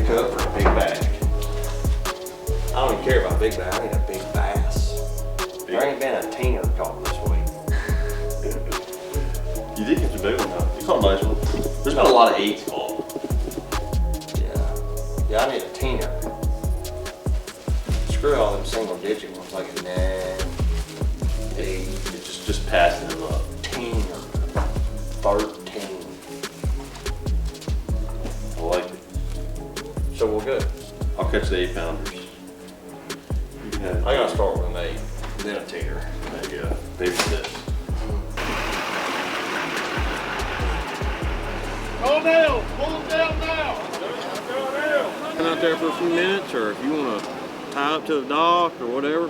cut for a big bag. I don't even care about big bag. I need a big bass. There ain't been a teener caught this week. You did get your big one though. You caught a nice one. There's been a lot of 8s caught. Yeah, I need a teener. Screw all them single digit ones like a 9, 8. It's just passing them up. Teener. 13. I like it. So we're good. I'll catch the 8-pounders. I gotta start with an 8, then a teener. There you go. Baby this. Go down, pull them down now. Come out there for a few minutes, or if you want to tie up to the dock or whatever,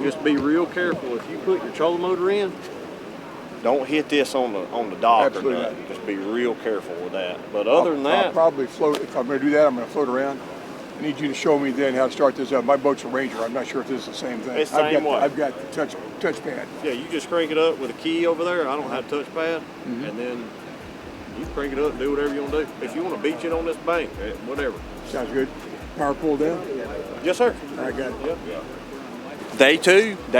just be real careful. If you put your trolling motor in, don't hit this on the dock. Absolutely. Or nothing. Just be real careful with that. But other than that, I'll probably float. If I'm going to do that, I'm going to float around. I need you to show me then how to start this up. My boat's a Ranger. I'm not sure if this is the same thing. It's the same way. I've got the touchpad. yeah, you just crank it up with a key over there. I don't have a touchpad, and then you crank it up and do whatever you want to do. If you want to beach it on this bank, whatever. Sounds good. Power pull down? Yes, sir. I got it. Yeah. Day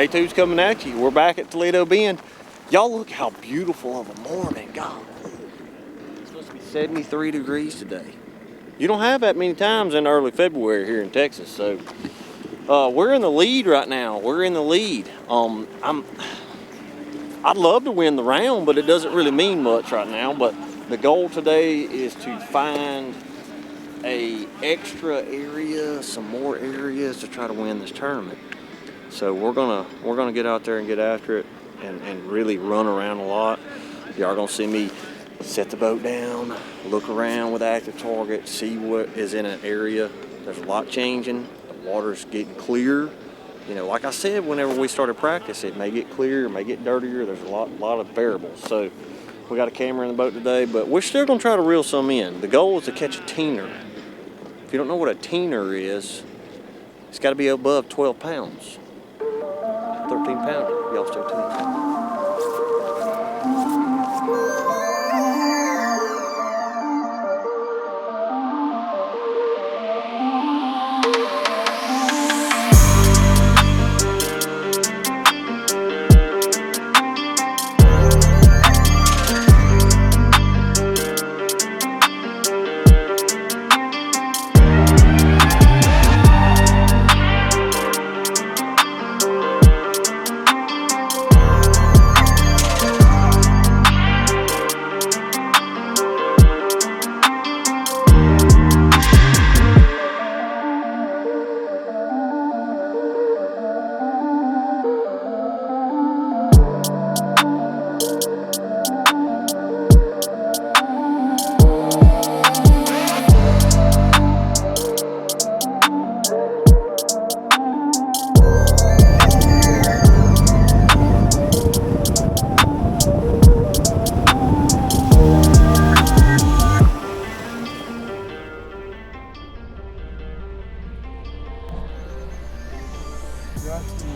two's coming at you. We're back at Toledo Bend. Y'all look how beautiful of a morning. God, it's supposed to be 73 degrees today. You don't have that many times in early February here in Texas, so we're in the lead right now. We're in the lead. I'd love to win the round, but it doesn't really mean much right now. But the goal today is to find a extra area, some more areas to try to win this tournament. So we're gonna get out there and get after it and really run around a lot. Y'all gonna see me set the boat down, look around with active target, see what is in an area. There's a lot changing. The water's getting clear. You know, like I said, whenever we started practice, it may get clearer, it may get dirtier. There's a lot of variables. So we got a camera in the boat today, but we're still gonna try to reel some in. The goal is to catch a teener. If you don't know what a teener is, it's got to be above 12 pounds. 13 pounder. Y'all stay tuned.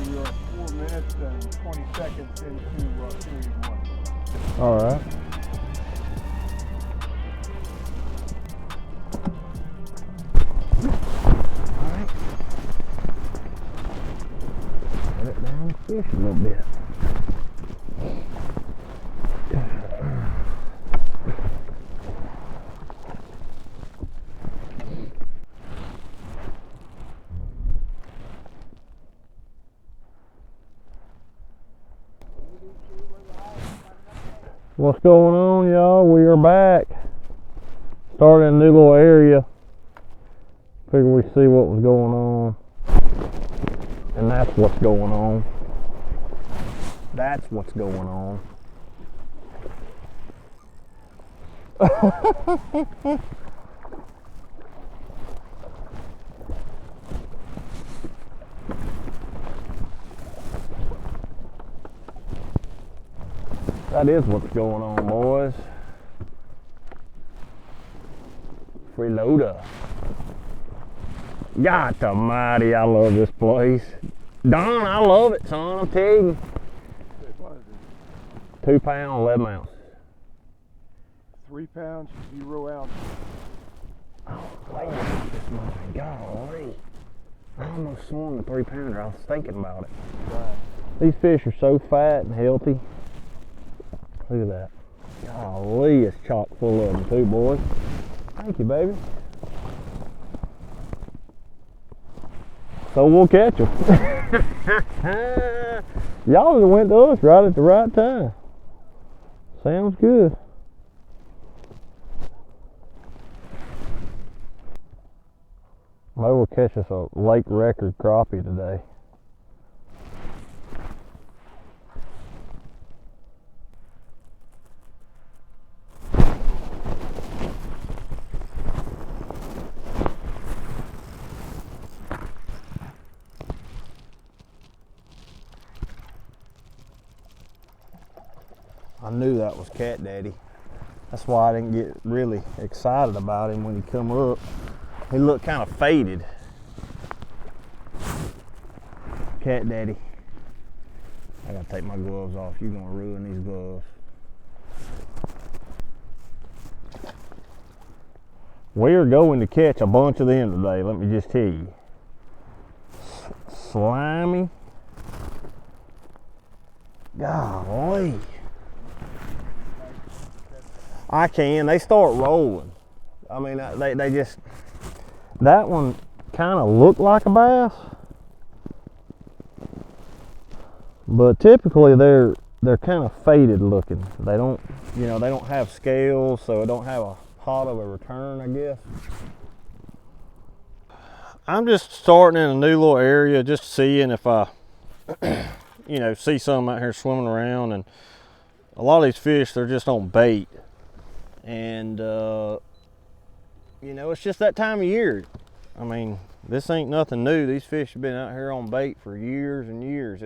Just 4 minutes and 20 seconds into period 1. All right. Let it down the fish a little bit. What's going on, y'all? We are back. Started a new little area. Figured we'd see what was going on. And that's what's going on. That's what's going on. That is what's going on, boys. Freeloader. God almighty, I love this place. Don, I love it, son, I'm telling you. 2 pound, 11 ounces. 3 pounds, 0 ounces. Oh, wait, this much. Golly. I almost swung the 3-pounder. I was thinking about it. These fish are so fat and healthy. Look at that. Golly, it's chock full of them too, boys. Thank you, baby. So we'll catch them. Y'all just went to us right at the right time. Sounds good. Maybe we'll catch us a lake record crappie today. I knew that was Cat Daddy. That's why I didn't get really excited about him when he come up. He looked kind of faded. Cat Daddy. I gotta take my gloves off. You're gonna ruin these gloves. We are going to catch a bunch of them today, let me just tell you. Slimy. Golly. I can. They start rolling. I mean, they just. That one kind of looked like a bass, but typically they're kind of faded looking. They don't, you know, they don't have scales, so it don't have a hot of a return, I guess. I'm just starting in a new little area, just seeing if I, you know, see some out here swimming around, and a lot of these fish, they're just on bait. And, you know, it's just that time of year. I mean, this ain't nothing new. These fish have been out here on bait for years and years.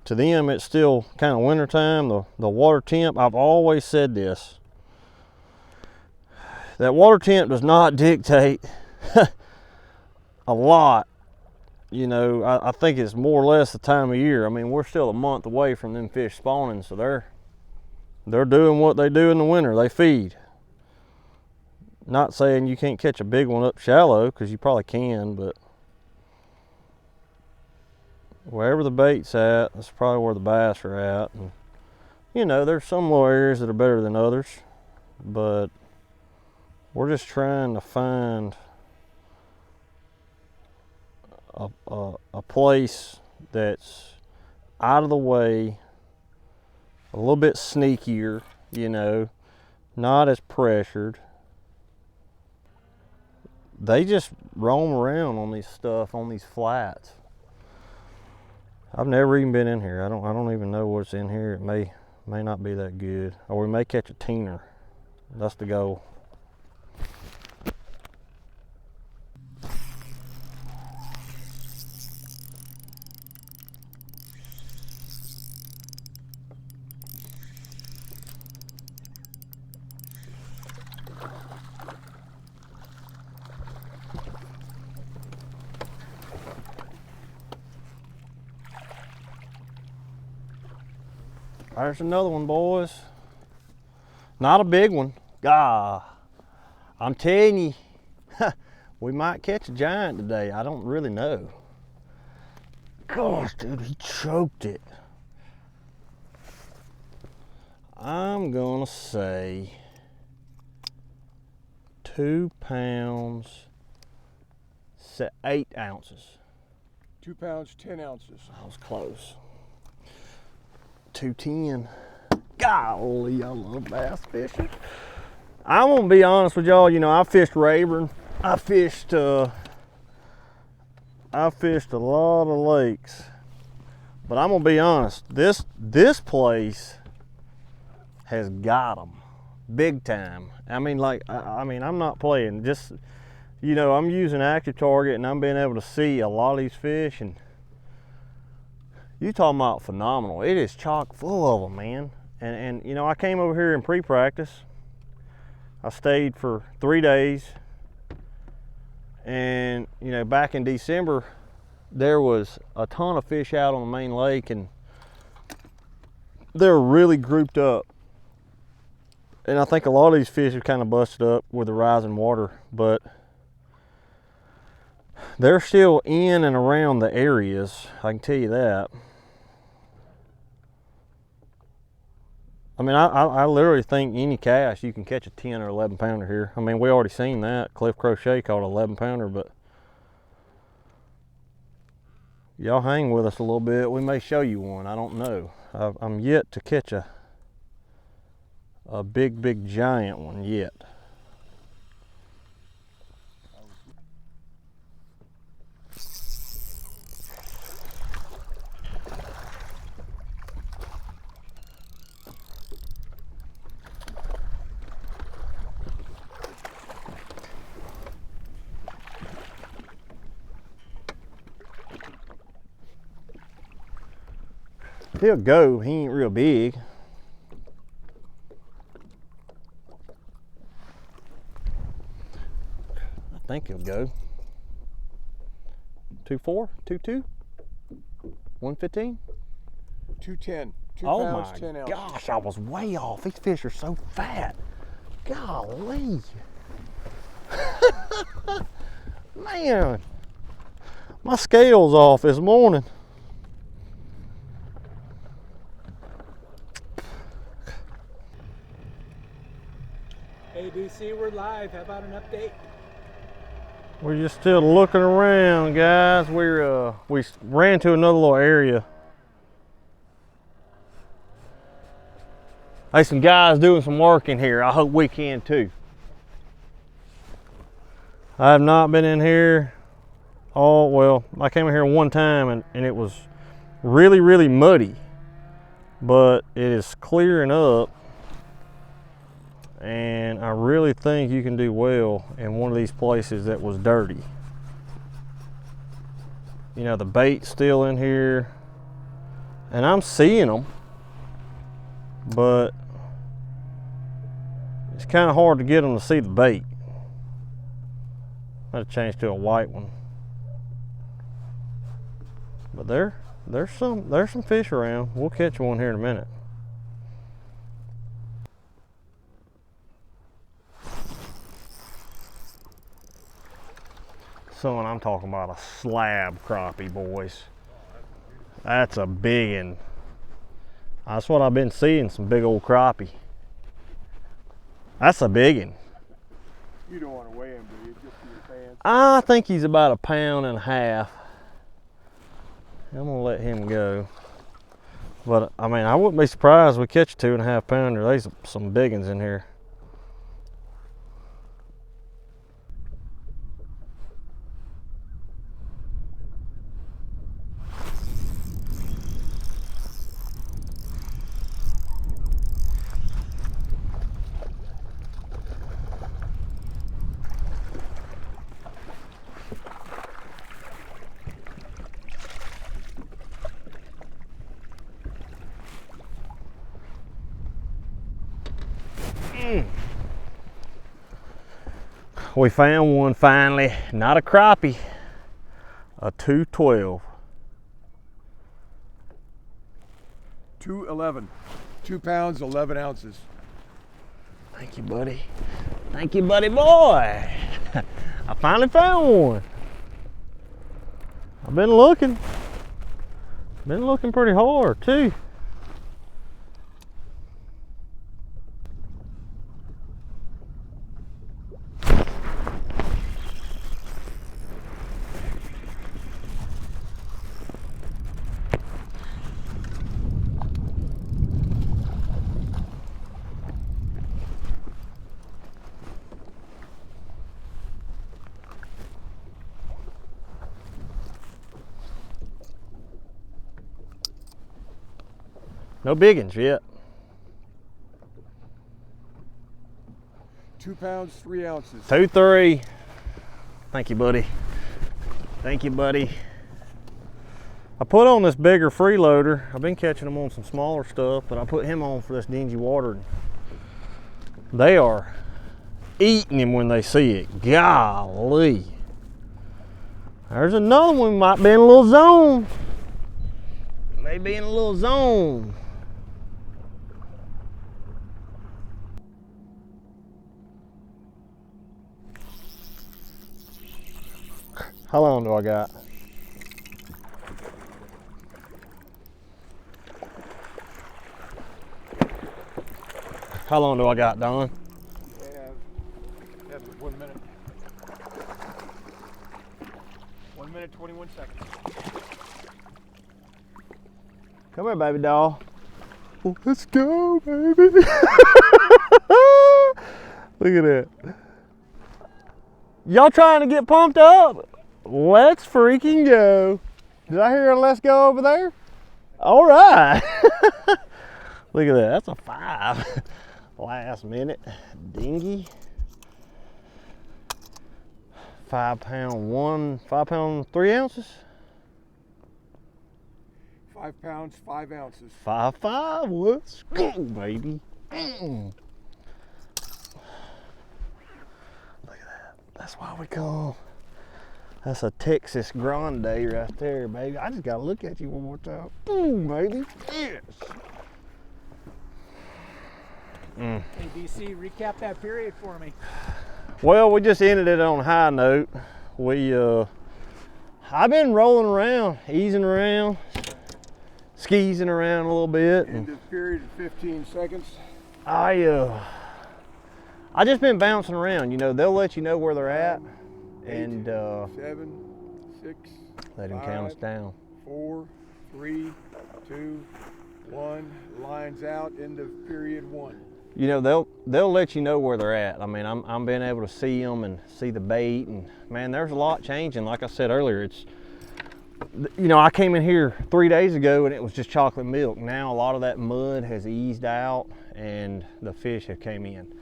To them, it's still kind of wintertime. The water temp, I've always said this, that water temp does not dictate a lot. You know, I think it's more or less the time of year. I mean, we're still a month away from them fish spawning, so they're doing what they do in the winter. They feed. Not saying you can't catch a big one up shallow, because you probably can, but wherever the bait's at, that's probably where the bass are at. And, you know, there's some little areas that are better than others, but we're just trying to find a place that's out of the way, a little bit sneakier, you know, not as pressured. They just roam around on these flats. I've never even been in here. I don't even know what's in here. It may not be that good, or we may catch a teener. That's the goal. There's another one, boys. Not a big one. God, I'm telling you, we might catch a giant today. I don't really know. Gosh, dude, he choked it. I'm gonna say 2 pounds, 8 ounces. 2 pounds, 10 ounces. I was close. 210. Golly, I love bass fishing. I'm gonna be honest with y'all. You know, I fished Rayburn. I fished a lot of lakes, but I'm gonna be honest. This place has got them big time. I mean, like, I mean, I'm not playing. Just, you know, I'm using active target, and I'm being able to see a lot of these fish, and you talking about phenomenal. It is chock full of them, man. And you know, I came over here in pre-practice. I stayed for 3 days. And, you know, back in December, there was a ton of fish out on the main lake, and they're really grouped up. And I think a lot of these fish have kind of busted up with the rising water, but They're still in and around the areas, I can tell you that. I mean, I literally think any cast you can catch a 10 or 11 pounder here. I mean, we already seen that. Cliff Crochet caught an 11 pounder, but y'all hang with us a little bit. We may show you one. I don't know. I'm yet to catch a big giant one yet. He'll go, he ain't real big. I think he'll go. 2.4, 2.2, 115. 210. 2 Oh pounds, my 10 ounces. gosh, I was way off. These fish are so fat. Golly. Man, my scale's off this morning. ABC, we're live. How about an update? We're just still looking around, guys. We ran to another little area. There's some guys doing some work in here. I hope we can too. I have not been in here. Oh, well, I came in here one time and it was really muddy, but it is clearing up. And I really think you can do well in one of these places that was dirty. You know, the bait's still in here, and I'm seeing them, but it's kind of hard to get them to see the bait. I had to change to a white one, but there's some fish around. We'll catch one here in a minute. Son, I'm talking about a slab crappie, boys. That's a big one. That's what I've been seeing, some big old crappie. That's a big one. You don't want to weigh him, do you? Just for your fans. I think he's about 1.5 pounds. I'm gonna let him go. But I mean, I wouldn't be surprised if we catch a 2.5 pounder. There's some big ones in here. We found one finally, not a crappie, a 212. 211. 2 pounds, 11 ounces. Thank you, buddy. Thank you, buddy boy. I finally found one. I've been looking pretty hard too. No big ones yet. 2 pounds, 3 ounces. 2-3. Thank you, buddy. Thank you, buddy. I put on this bigger freeloader. I've been catching them on some smaller stuff, but I put him on for this dingy water. They are eating him when they see it. Golly. There's another one, might be in a little zone. May be in a little zone. How long do I got? How long do I got, Don? That's 1 minute. 1 minute, 21 seconds. Come here, baby doll. Well, let's go, baby. Look at that. Y'all trying to get pumped up? Let's freaking go. Did I hear a let's go over there? All right. Look at that. That's a 5. Last minute dinghy. 5 pound 3 ounces. 5 pounds, 5 ounces. 5.5. Let's go, baby. Look at that. That's why we come. That's a Texas Grande right there, baby. I just gotta look at you one more time. Boom, baby. Yes. Hey, DC, recap that period for me. Well, we just ended it on a high note. I've been rolling around, easing around, skeezing around a little bit. End of period at 15 seconds. I just been bouncing around. You know, they'll let you know where they're at, and 7, 6. let him count us down. 4, 3, 2, 1. Lines out. End of period 1. You know, they'll let you know where they're at. I mean, I'm being able to see them and see the bait, and man, there's a lot changing. Like I said earlier, it's, you know, I came in here 3 days ago and it was just chocolate milk. Now a lot of that mud has eased out and the fish have came in.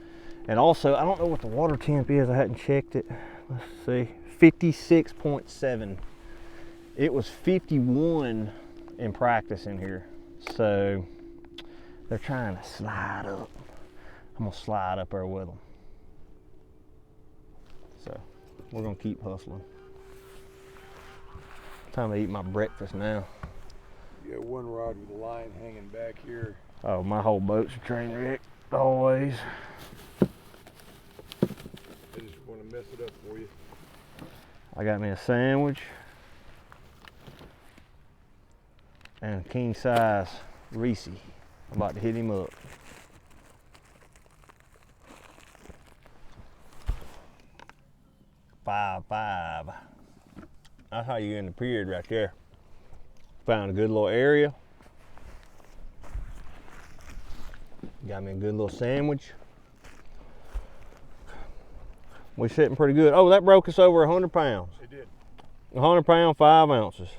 And also, I don't know what the water temp is. I hadn't checked it. Let's see, 56.7. It was 51 in practice in here. So they're trying to slide up. I'm gonna slide up there with them. So we're gonna keep hustling. Time to eat my breakfast now. You got one rod with a line hanging back here. Oh, my whole boat's a train wreck, always. I just want to mess it up for you. I got me a sandwich and a king size Reese. I'm about to hit him up. Five. That's how you end the period right there. Found a good little area. Got me a good little sandwich. We're sitting pretty good. Oh, that broke us over 100 pounds. It did. 100 pound, 5 ounces.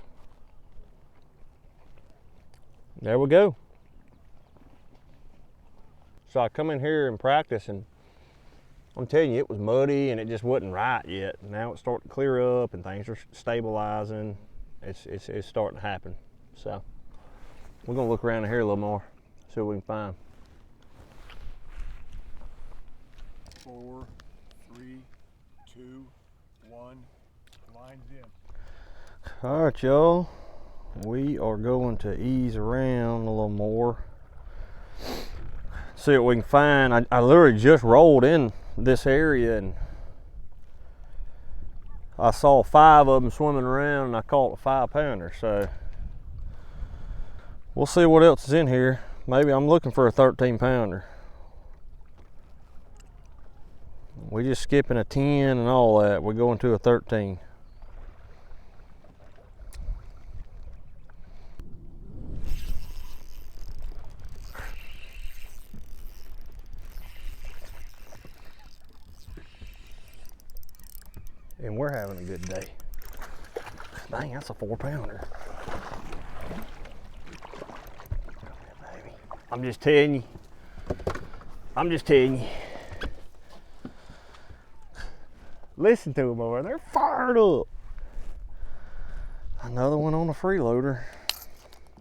There we go. So I come in here and practice, and I'm telling you, it was muddy and it just wasn't right yet. Now it's starting to clear up and things are stabilizing. It's starting to happen. So we're gonna look around here a little more, see what we can find. 4, 3, 2, 1. Lines in. All right, y'all. We are going to ease around a little more. See what we can find. I literally just rolled in this area and I saw 5 of them swimming around and I caught a 5 pounder. So we'll see what else is in here. Maybe I'm looking for a 13 pounder. We just skipping a 10 and all that. We're going to a 13. And we're having a good day. Dang, that's a 4 pounder. Baby. I'm just telling you. Listen to them over there. They're fired up. Another one on the freeloader.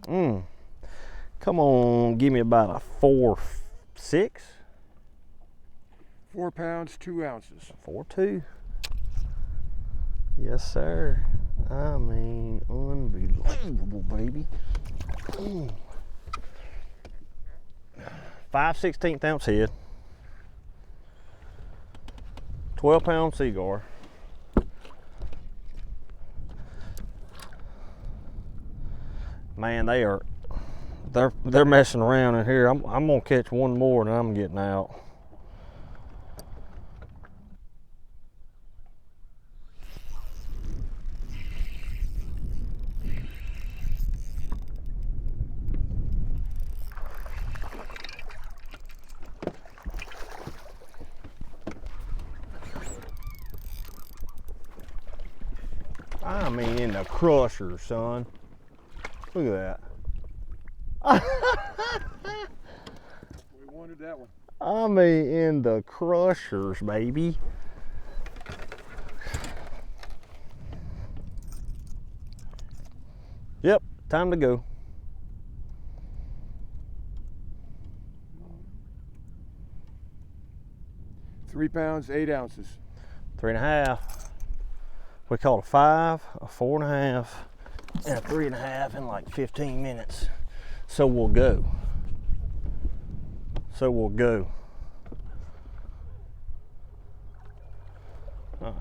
Come on, give me about a 4.6. 4 pounds, 2 ounces. 4.2. Yes, sir. I mean, unbelievable, baby. 5/16 ounce head. 12 pound seaguar. Man, they're messing around in here. I'm gonna catch one more and I'm getting out. I mean, in the crusher, son. Look at that. We wanted that one. I mean, in the crushers, baby. Yep, time to go. 3 pounds, 8 ounces. 3.5. We caught a 5, a 4.5, and a 3.5 in like 15 minutes. So we'll go. All right.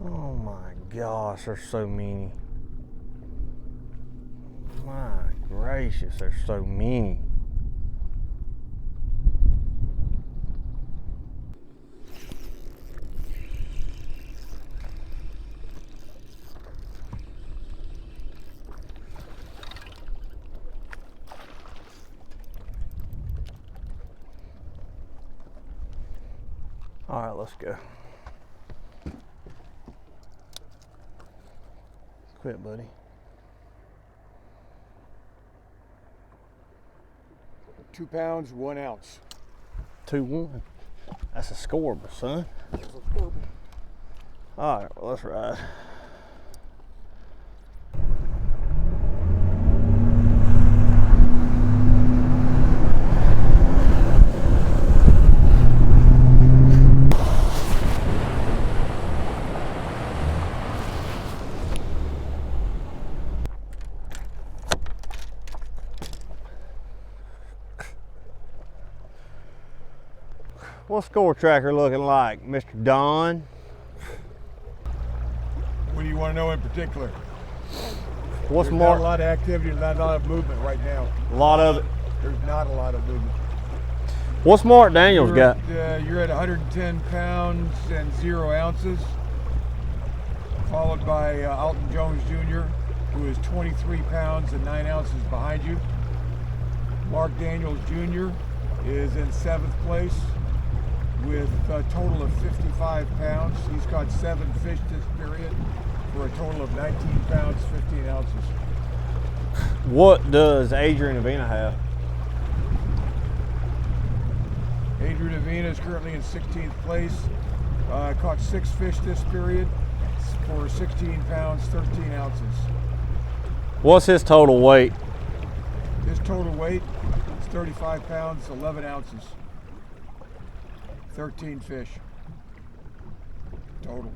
Oh my gosh, there's so many. My gracious, there's so many. All right, let's go. Quit, buddy. 2 pounds, 1 ounce. 2-1. That's a scoreable, son. All right, well, let's ride. What's score tracker looking like, Mr. Don? What do you want to know in particular? What's There's more? not a lot of activity, not a lot of movement right now. A lot of it. There's not a lot of movement. What's Mark Daniels got? You're at 110 pounds and 0 ounces, followed by Alton Jones Jr., who is 23 pounds and 9 ounces behind you. Mark Daniels Jr. is in 7th place with a total of 55 pounds. He's caught 7 fish this period for a total of 19 pounds, 15 ounces. What does Adrian Avena have? Adrian Avena is currently in 16th place. Caught 6 fish this period for 16 pounds, 13 ounces. What's his total weight? His total weight is 35 pounds, 11 ounces. 13 fish total.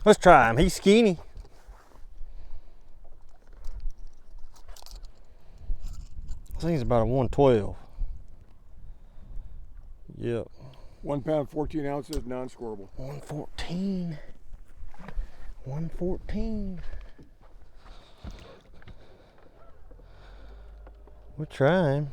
Let's try him. He's skinny. I think he's about a 112. Yep. 1 pound, 14 ounces, non-scoreable. 114. 114. We're trying.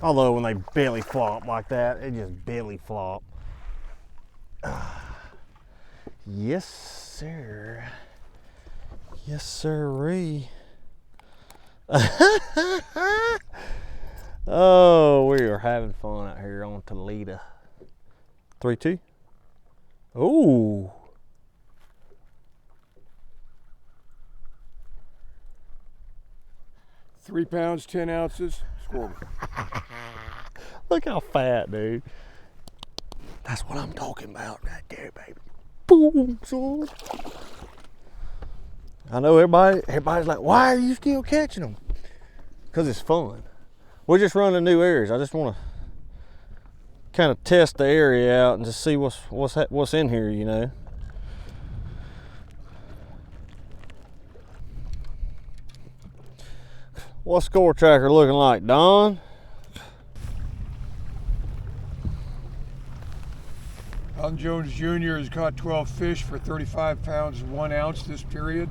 Although when they belly flop like that, it just belly flop. Yes, sir. Yes, sirree. Oh, we are having fun out here on Toledo. 3-2. Ooh. £3, 10 ounces. Score. Look how fat, dude. That's what I'm talking about right there, baby. Boom, son. I know everybody's like, why are you still catching them? Because it's fun. We're just running new areas. I just want to kind of test the area out and just see what's in here, you know. What's score tracker looking like, Don? Alton Jones Jr. has caught 12 fish for 35 pounds 1 ounce this period,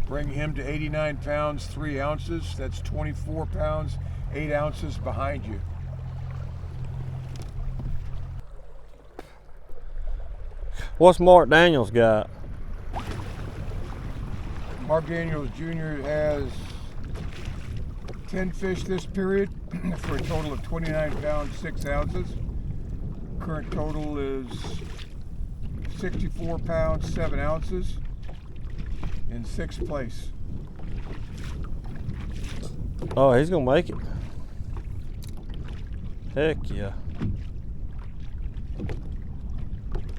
bringing him to 89 pounds 3 ounces. That's 24 pounds 8 ounces behind you. What's Mark Daniels got? Mark Daniels Jr. has 10 fish this period for a total of 29 pounds 6 ounces. Current total is 64 pounds 7 ounces in 6th place. Oh, he's gonna make it. Heck yeah.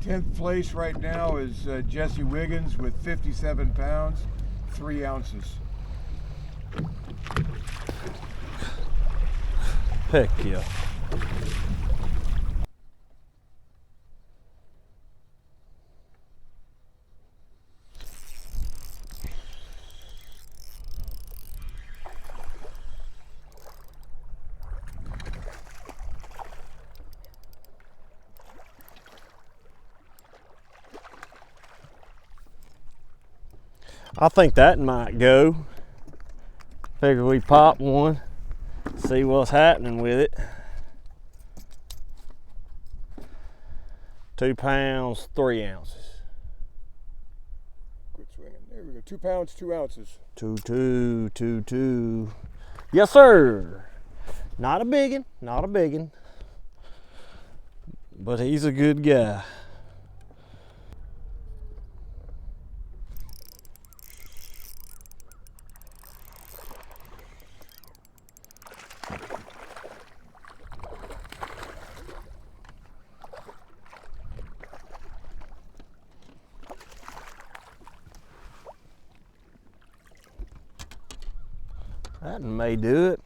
10th place right now is Jesse Wiggins with 57 pounds 3 ounces. Heck yeah. I think that might go. Figure we pop one, see what's happening with it. 2 pounds 3 ounces. Quit swinging. There we go. 2 pounds 2 ounces. 2. Yes, sir. Not a biggin, not a biggin, but he's a good guy. That may do it.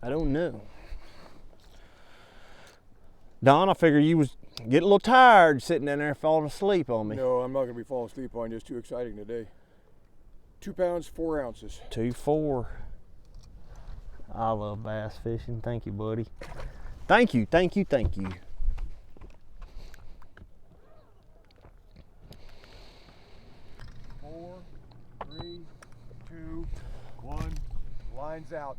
I don't know. Don, I figure you was getting a little tired sitting down there falling asleep on me. No, I'm not going to be falling asleep on you. It's too exciting today. 2 pounds 4 ounces. 2-4. I love bass fishing. Thank you, buddy. Thank you. 4, 3, 2, 1. Lines out.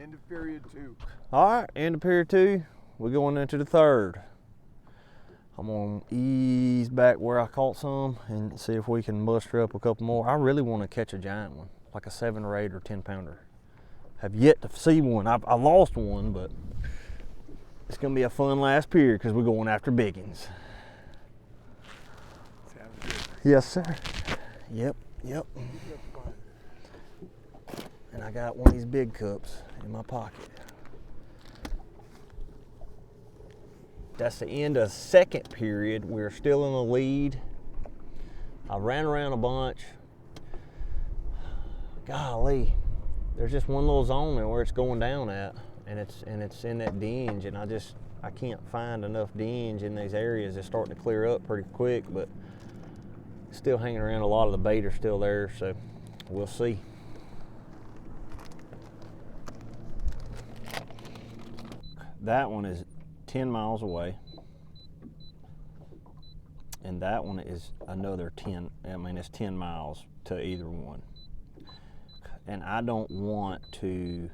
End of period 2. All right, end of period 2. We're going into the 3rd. I'm gonna ease back where I caught some and see if we can muster up a couple more. I really want to catch a giant one, like a 7 or 8 or 10 pounder. Have yet to see one. I lost one, but it's gonna be a fun last period because we're going after biggins. Yes, sir. Yep. And I got one of these big cups in my pocket. That's the end of 2nd period. We're still in the lead. I ran around a bunch. Golly, there's just one little zone there where it's going down at, and it's in that dinge, and I can't find enough dinge in these areas. It's starting to clear up pretty quick, but still hanging around. A lot of the bait are still there, so we'll see. That one is 10 miles away, and that one is another 10. I mean, it's 10 miles to either one, and I don't want to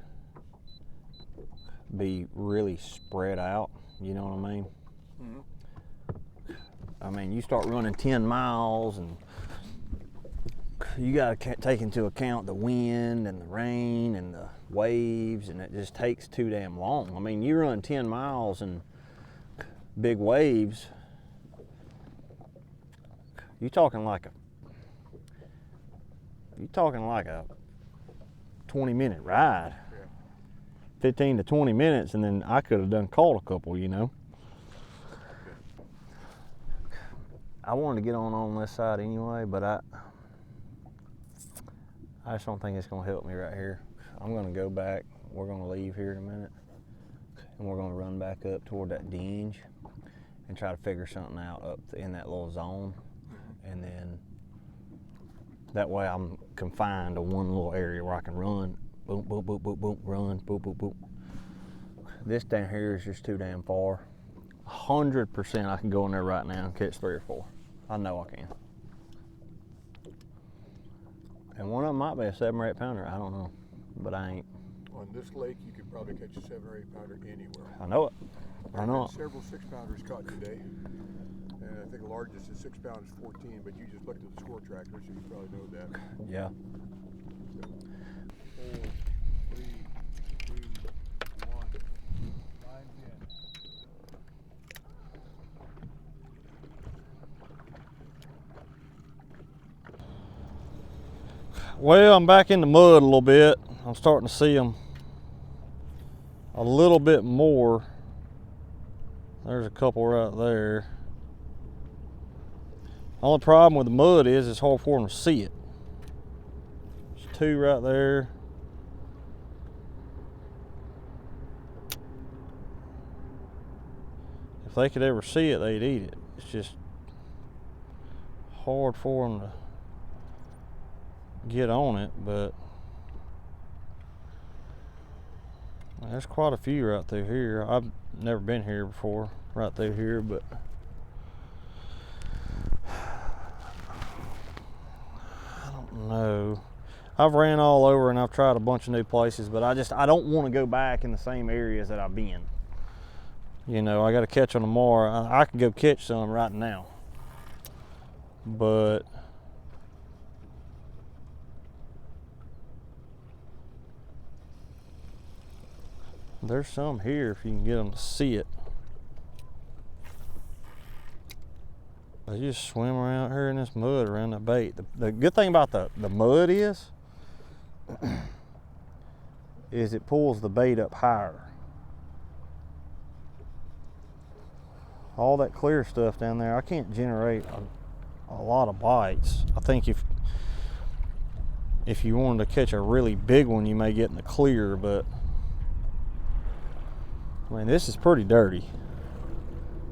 be really spread out, you know what I mean? Mm-hmm. I mean, you start running 10 miles and you got to take into account the wind and the rain and the waves, and it just takes too damn long. I mean, you run 10 miles and big waves, you're talking like a 20-minute ride. 15 to 20 minutes, and then I could have done caught a couple, you know. I wanted to get on this side anyway, but I just don't think it's going to help me right here. I'm going to go back. We're going to leave here in a minute, and we're going to run back up toward that dinge and try to figure something out up in that little zone, and then that way I'm confined to one little area where I can run, boom, boom, boom, boom, boom, run, boom, boom, boom. This down here is just too damn far. 100% I can go in there right now and catch 3 or 4. I know I can. And one of them might be a 7 or 8 pounder. I don't know, but I ain't. On this lake, you could probably catch a 7 or 8 pounder anywhere. I know it. I know it. Several 6 pounders caught today, and I think the largest is 6 pounds 14. But you just looked at the score tracker, so you probably know that. Yeah. 4, 3, 2, 1. Line's in. Well, I'm back in the mud a little bit. I'm starting to see them a little bit more. There's a couple right there. Only problem with the mud is it's hard for them to see it. There's 2 right there. If they could ever see it, they'd eat it. It's just hard for them to get on it, but there's quite a few right through here. I've never been here before, right through here, but I don't know. I've ran all over and I've tried a bunch of new places, but I don't want to go back in the same areas that I've been. You know, I got to catch them tomorrow. I can go catch some right now, but there's some here if you can get them to see it. They just swim around here in this mud around the bait. The good thing about the mud is it pulls the bait up higher. All that clear stuff down there, I can't generate a lot of bites. I think if you wanted to catch a really big one, you may get in the clear, but I mean, this is pretty dirty.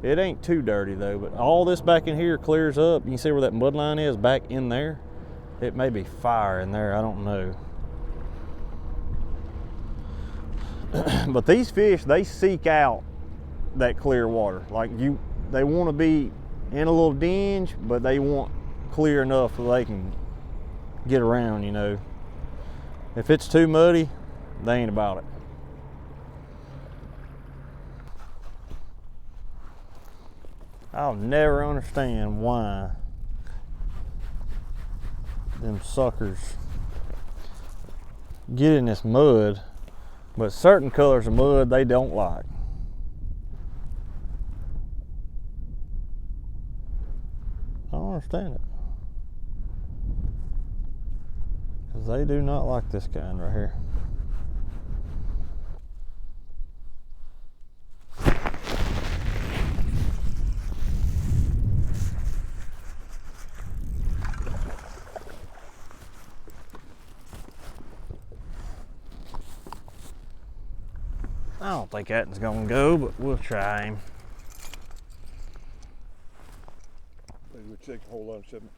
It ain't too dirty though, but all this back in here clears up. You can see where that mud line is back in there. It may be fire in there, I don't know. But these fish, they seek out that clear water. Like they want to be in a little dinge, but they want clear enough so they can get around, you know. If it's too muddy, they ain't about it. I'll never understand why them suckers get in this mud, but certain colors of mud they don't like. I don't understand it. Because they do not like this kind right here. I don't think that one's gonna go, but we'll try him. We'll check a whole lot of 7.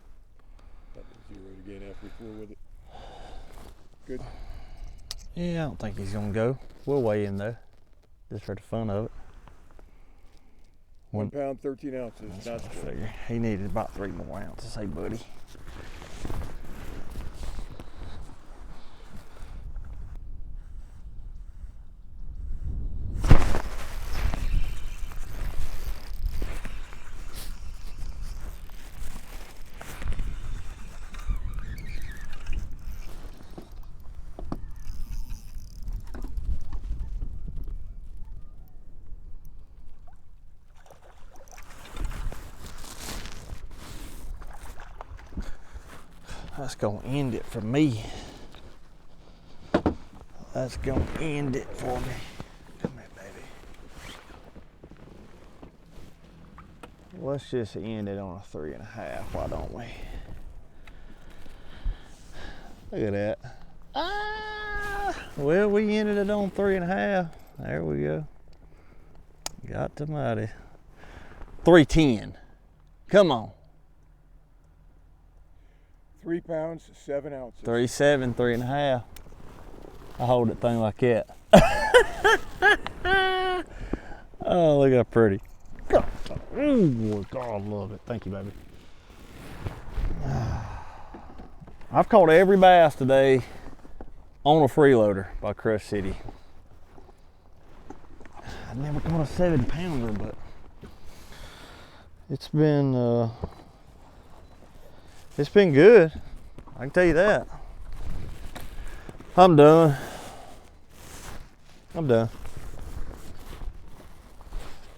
That was 0 again after we flew with it. Good. Yeah, I don't think he's gonna go. We'll weigh him though, just for the fun of it. 1 pound, 13 ounces. That's what I figure. He needed about 3 more ounces. Hey, buddy. That's gonna end it for me. That's gonna end it for me. Come here, baby. Let's just end it on a 3.5, why don't we? Look at that. Well, we ended it on 3.5. There we go. Got to mighty. 310. Come on. 3 pounds, 7 ounces. 3.7, 3.5. I hold that thing like that. Oh, look how pretty. Oh, God, I love it. Thank you, baby. I've caught every bass today on a freeloader by Crush City. I never caught a 7-pounder, but it's been good. I can tell you that. I'm done.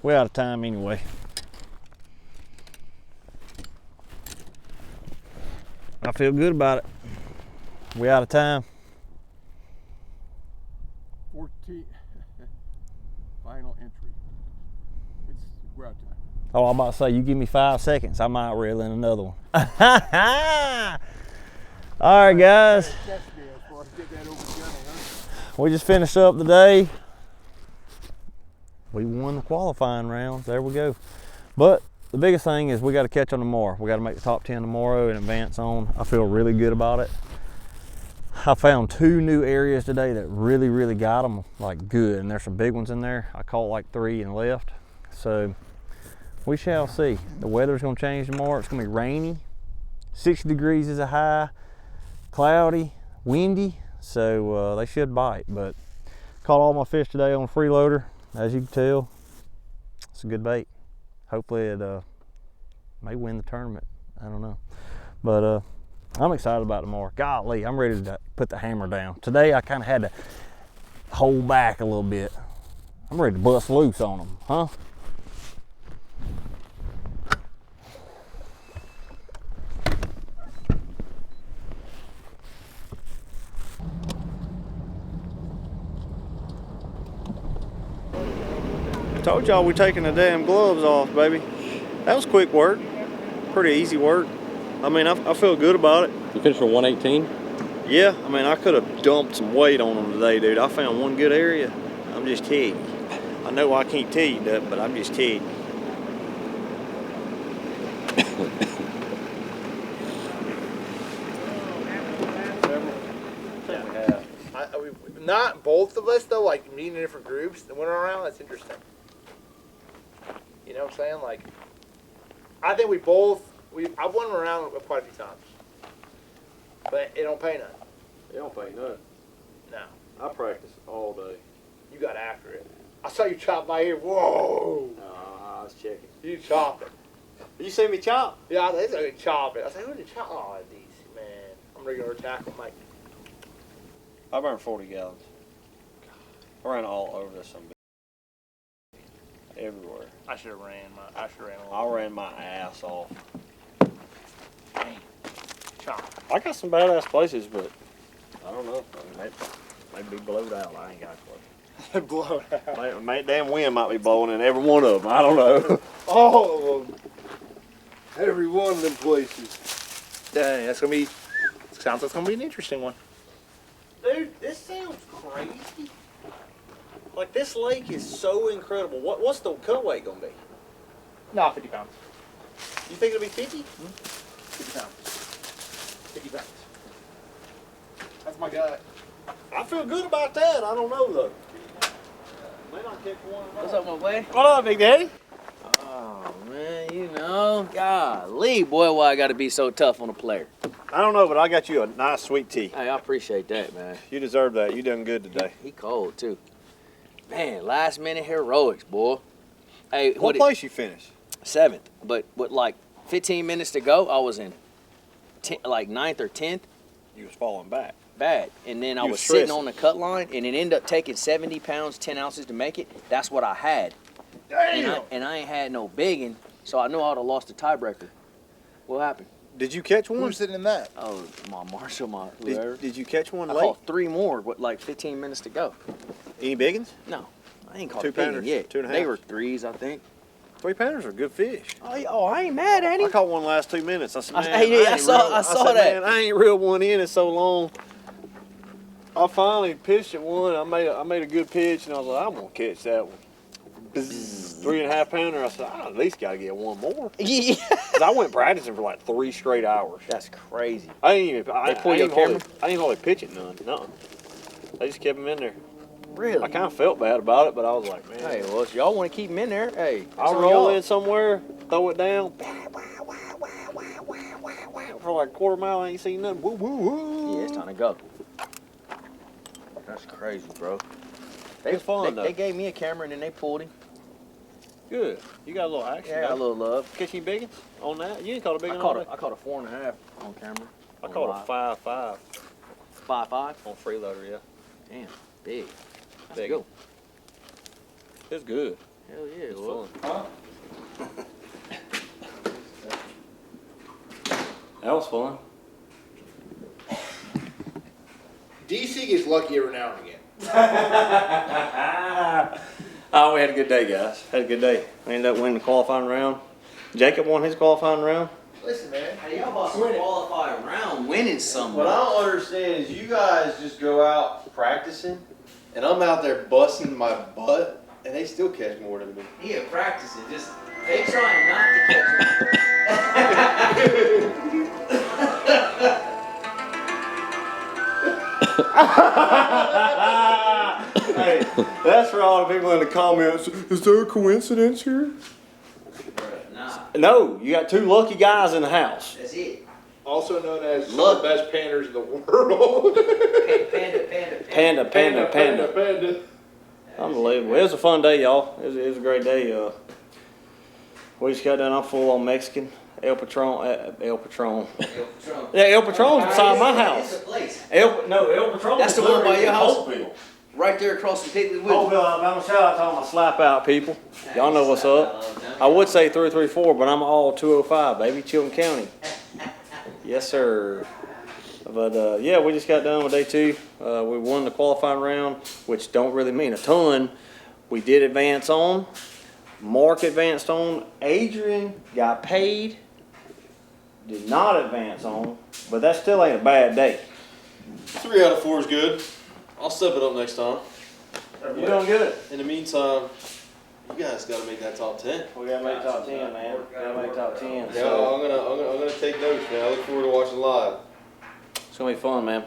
We're out of time anyway. I feel good about it. We out of time. 14. Final entry. We're out of time. Oh, I'm about to say, you give me 5 seconds, I might reel in another one. All right, guys. We just finished up the day. We won the qualifying rounds. There we go. But the biggest thing is we got to catch on tomorrow. We got to make the top 10 tomorrow and advance on. I feel really good about it. I found 2 new areas today that really got them like good, and there's some big ones in there. I caught like 3 and left. So we shall see. The weather's going to change tomorrow. It's going to be rainy. 60 degrees is a high. Cloudy, windy. So they should bite. But caught all my fish today on a freeloader. As you can tell, it's a good bait. Hopefully it may win the tournament. I don't know. But I'm excited about tomorrow. Golly, I'm ready to put the hammer down. Today I kind of had to hold back a little bit. I'm ready to bust loose on them, huh? Told y'all we taking the damn gloves off, baby. That was quick work. Pretty easy work. I mean, I feel good about it. You finished for 118? Yeah, I mean, I could have dumped some weight on them today, dude. I found one good area. I'm just telling you. I know I can't tell you that, but I'm just telling you. Not both of us though, like meeting in different groups that went around. That's interesting. You know what I'm saying? Like, I think I've won around quite a few times, but it don't pay none. It don't pay nothing. No, I practice all day. you got after it. I saw you chop my ear. Whoa! I was checking. You chop it. You see me chop? Yeah, I said chop it. I said, who did chop? Oh, these man. I'm regular tackle, Mike. I burned 40 gallons. I ran all over this some bitch. Everywhere. I should have ran a little. I ran my ass off. Dang. Chop. I got some badass places, but I don't know. Maybe be blowed out. I ain't got a clue. Blown out. Damn wind might be blowing in every one of them. I don't know. All of them. Every one of them places. Dang, that's gonna be. Sounds like it's gonna be an interesting one. Dude, this sounds crazy. Like, this lake is so incredible. What's the cut weight gonna be? No, 50 pounds. You think it'll be 50? 50 pounds. 50 pounds. That's my guy. I feel good about that. I don't know though. May not catch one. What's up, my boy? What up, Big Daddy? Oh, man, you know, golly, boy, why I gotta be so tough on a player? I don't know, but I got you a nice sweet tea. Hey, I appreciate that, man. You deserve that. You done good today. He cold, too. Man, last minute heroics, boy. Hey, What place you finished? 7th, but with like 15 minutes to go, I was in like 9th or 10th. You was falling back. Bad. And then I You was was sitting stressing. on the cut line, and it ended up taking 70 pounds, 10 ounces to make it. That's what I had. Damn! And I ain't had no biggin', so I knew I would have lost the tiebreaker. What happened? Did you catch one? Who's sitting in that? Oh, my Marshall, my whoever. Did you catch one I late? caught 3 more with like 15 minutes to go. Any big ones? No, I ain't caught 2 a big one pounders, yet. 2 and a They half. were 3s, I think. 3 pounders are good fish. Oh, I ain't mad at I him. caught one last 2 minutes. I said, man, I saw said, that. Man, I ain't reeled one in so long. I finally pitched at one. I made a good pitch, and I was like, I'm gonna catch that one. 3.5 pounder. I said, I at least gotta get one more. Yeah. 'Cause I went practicing for like 3 straight hours. That's crazy. I ain't even. I pull ain't your camera? I ain't hardly pitch it none. No. They just kept him in there. Really? I kind of felt bad about it, but I was like, man. Hey, well, if y'all want to keep him in there, hey, I'll roll in somewhere, throw it down. For like a quarter mile, I ain't seen nothing. Woo, woo, woo. Yeah, it's time to go. That's crazy, bro. It's fun, though. They gave me a camera and then they pulled him. Good. You got a little action. Yeah, I got a little love. Catch any big ones on that? You ain't caught a big I one caught on a that? 4.5 on camera. I caught a 5.5 5.5. on freeloader, yeah. Damn, big. That's Big. good. It's good. Hell yeah, It's well. fun. That was fun. DC gets lucky every now and again. Oh, we had a good day, guys. Had a good day. We ended up winning the qualifying round. Jacob won his qualifying round. Listen, man. Hey, y'all about to qualify around winning something. What I don't understand is you guys just go out practicing, and I'm out there busting my butt, and they still catch more than me. Yeah, practicing. Just they trying not to catch Hey, that's for all the people in the comments. Is there a coincidence here? Nah, No, you got 2 lucky guys in the house. that's it. Also known as some Look. of the best panders in the world. Panda. Unbelievable. It was a fun day, y'all. It was a great day. We just got done. I'm full on Mexican. El Patron. Yeah, El Patron's beside my house. It's a place. El Patron. That's is the one by literally your in house? Holtville. Right there across from Piggly Wiggly. Holtville, Alabama. Shout out to all my slap out people. Y'all know what's up. I would say 334, but I'm all 205, baby. Chilton County. Yes, sir. But yeah, we just got done with day 2. We won the qualifying round, which don't really mean a ton. We did advance on. Mark advanced on. Adrian got paid. Did not advance on, but that still ain't a bad day. 3 out of 4 is good. I'll step it up next time. You doing good? In the meantime, you guys got to make that top 10. We gotta make top 10, man. Gotta make top 10. Yeah, So I'm gonna take notes, man. I look forward to watching live. it's gonna be fun, man.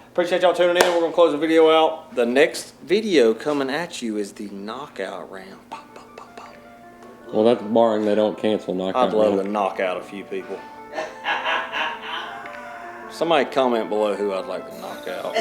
Appreciate y'all tuning in. We're gonna close the video out. The next video coming at you is the knockout round. Pop, pop, pop, pop. Well, that's barring they don't cancel knockout. I'd love round. to knock out a few people. Somebody comment below who I'd like to knock out.